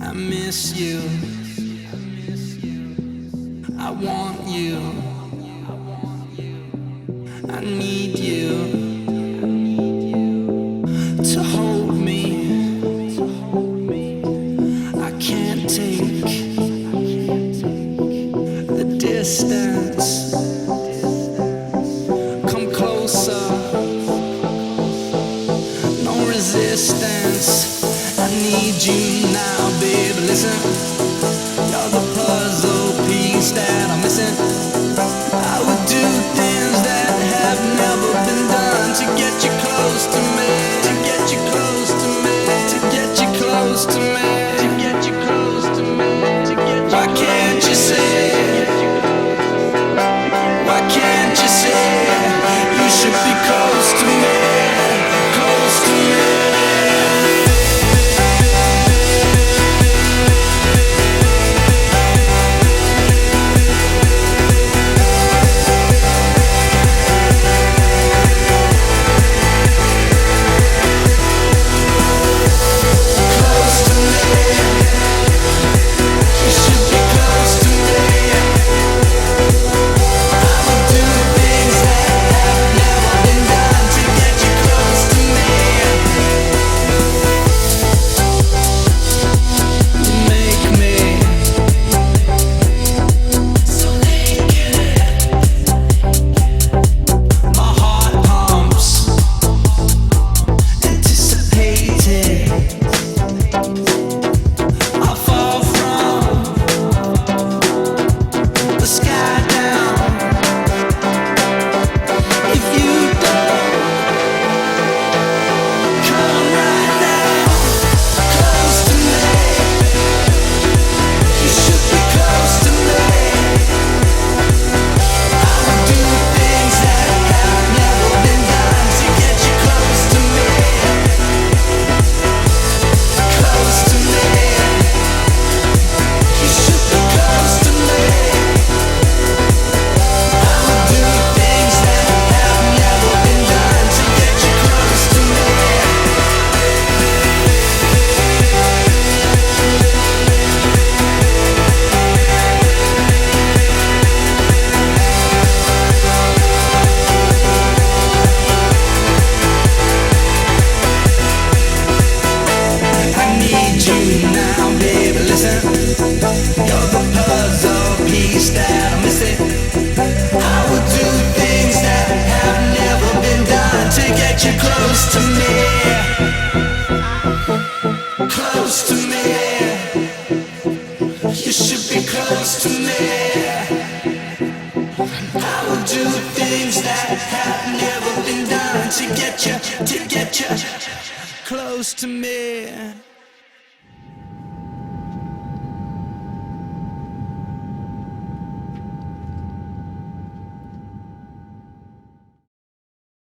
I miss you. I want you. I need you to hold me. I can't take the distance. Come closer. No resistance. I need you now, baby. Listen, you're the puzzle piece that I'm missing. I would do things that have never been done to get you close to me, to get you close to me, to get you close to me, to get you close to me, to get you. Why can't you say? Why can't you say you should be close to me, close to me? Close to me, close to me. You should be close to me. I will do things that have never been done to get you close to me.